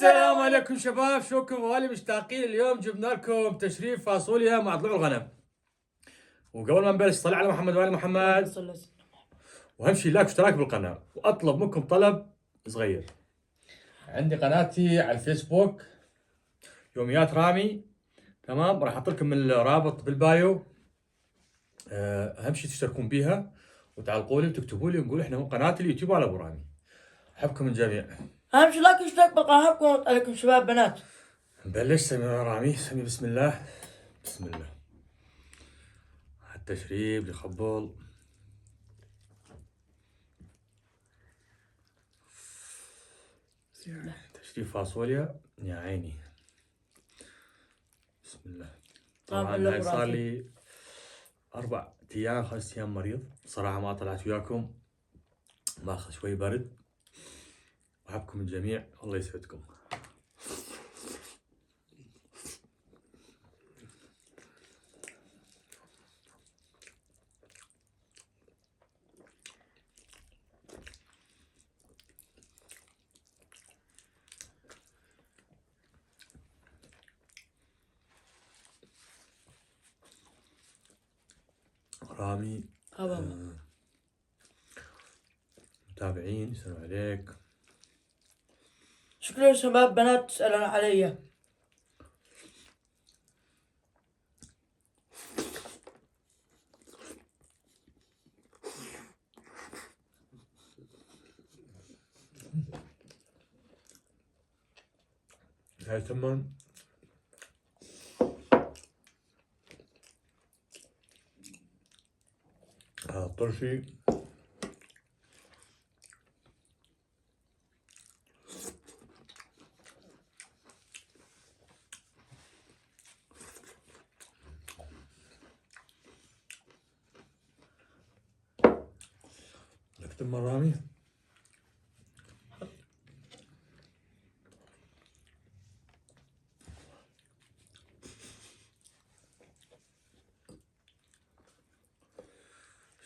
السلام عليكم شباب، شوكم والي مشتاقين. اليوم جبنا لكم تشريف فاصوليا مع ضلوع الغنم. وقبل ما نبلش صل على محمد وعلى محمد، واهم شيء لايك واشتراك بالقناه. واطلب منكم طلب صغير، عندي قناتي على الفيسبوك يوميات رامي، تمام؟ راح احط لكم الرابط بالبايو. اهم شيء تشتركون بيها وتعلقوا لي وتكتبوا لي ونقول احنا من قناه اليوتيوب على ابو رامي. احبكم الجميع. اهم شيء لايك واشتراك بالقناه. احبكم عليكم شباب بنات. نبلش. سمي يا رامي، سمي بسم الله. بسم الله. التشريب يخبل. تشريف فاصوليا يا عيني. بسم الله. طبعا هاي صار لي 4 أيام 5 أيام مريض صراحة، ما طلعت وياكم، ماخذ شوي برد. أحبكم الجميع، الله يسعدكم. رامي متابعين يسألون عليك. شكرا شباب بنات تسألون علي. هاي ثمن هذا الطرشي لك ثمن رامي.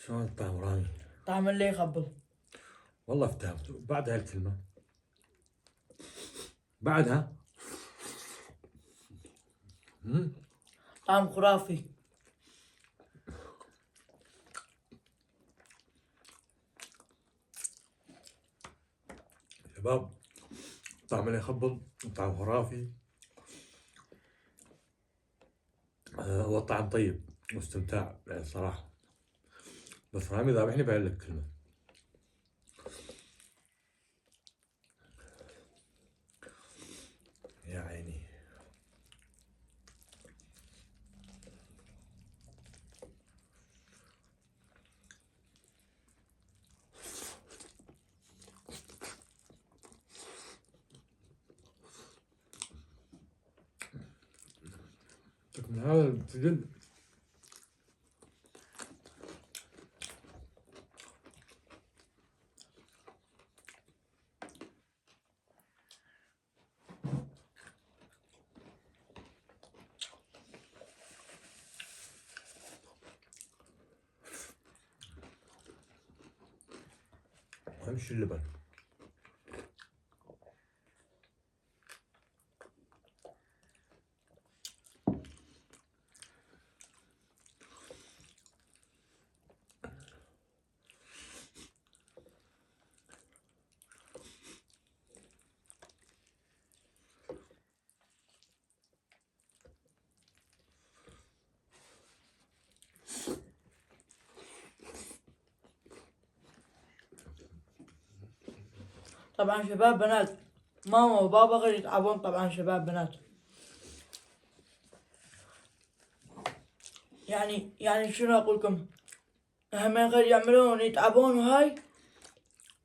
شلون الطعم رامي؟ طعم اللي يخبل. والله افتهمت بعد هالكلمة. بعدها طعم خرافي. شباب، طعم اللي يخبل طعم خرافي. هو الطعم طيب واستمتاع يعني صراحة، بس رامي ذابحني بقول لك كلمة. يا عيني. من هذا السجن أهم شي اللبن. طبعا شباب بنات، ماما وبابا غير يتعبون. طبعا شباب بنات، يعني شنو اقول لكم، هم غير يعملون يتعبون. وهاي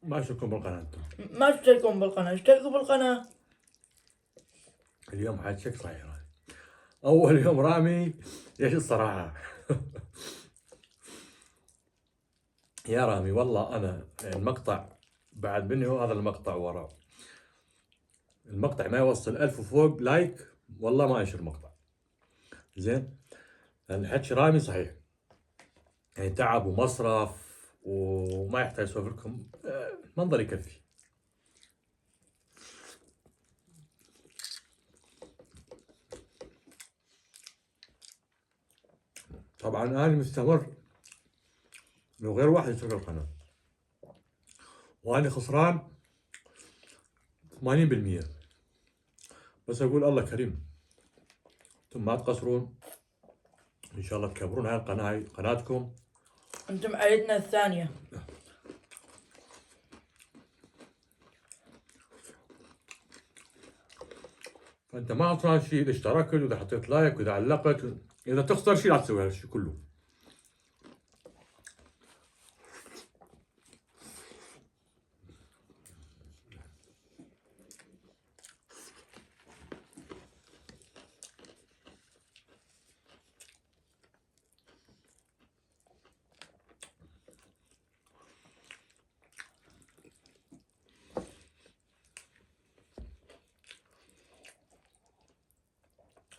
ما اشوفكم بالقناة. ما تشتركون بالقناة، اشتركوا بالقناة. اليوم حاجتك صحيح رامي. أول يوم رامي ايش الصراحة. يا رامي والله أنا المقطع بعد مني، هو هذا المقطع ورا المقطع ما يوصل 1000 وفوق لايك والله ما انشر مقطع. زين، الحكي رامي صحيح، يعني تعب ومصرف وما يحتاج اسولف لكم، منظر يكفي. طبعا أنا مستمر، لو غير واحد يترك القناة، وأنا خسران 80%. بس أقول الله كريم، انتم ما تقصرون، إن شاء الله تكبرون هاي القناة، هاي قناتكم. انتم عيلتنا الثانية. فأنت ما خسران شيء إذا اشتركت وإذا حطيت لايك وإذا علقت. إذا تخسر شيء لا تسوي هالشيء كله.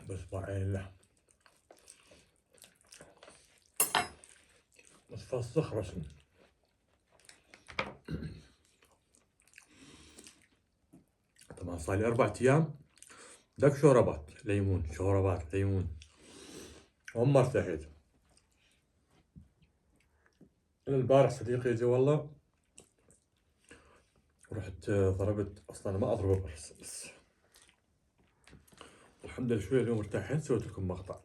بس بعين الله بس فسخ رسم. طبعا صار لي 4 أيام دك شوربات ليمون، شوربات ليمون، وما ارتحيت. البارح صديقي جا والله، رحت ضربت، اصلا ما اضرب بس الحمد لله شويه اليوم ارتحت، سويت لكم مقطع.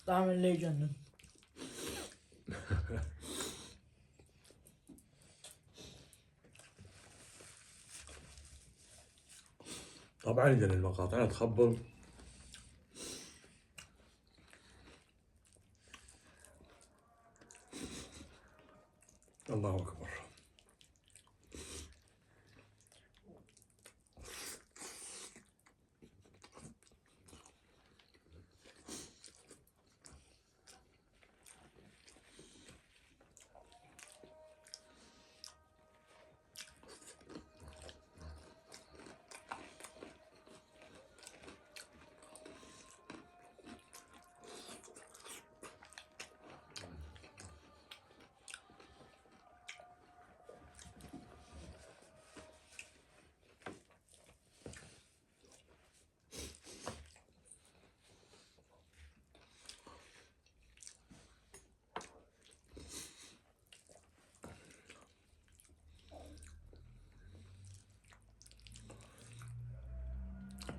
طعم اللي يجنن. طبعا اذا المقاطع تخبل، الله اكبر.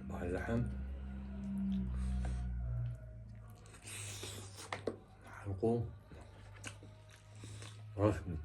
مع اللحم حلقوم رسمي.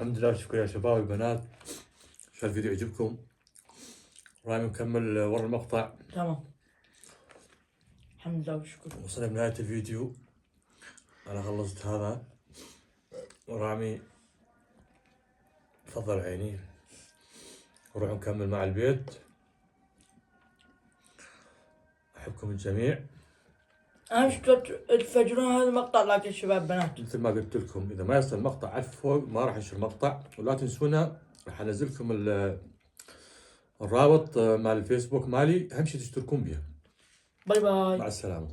الحمد لله والشكر يا شباب والبنات. ان شاء الله الفيديو يعجبكم. رايح نكمل ورا المقطع. تمام. الحمد لله والشكر. وصلنا بنهاية الفيديو. انا خلصت هذا. ورامي تفضل عيني. نروح نكمل مع البيت. احبكم الجميع. اهم شيء تفجرون هذا المقطع لايك يا شباب بنات. مثل ما قلت لكم اذا ما يصل المقطع 1000 فوق ما راح ينشر المقطع. ولا تنسونا راح انزل لكم الرابط مال الفيسبوك مالي. اهم شيء تشتركون بيه. باي باي. مع السلامة.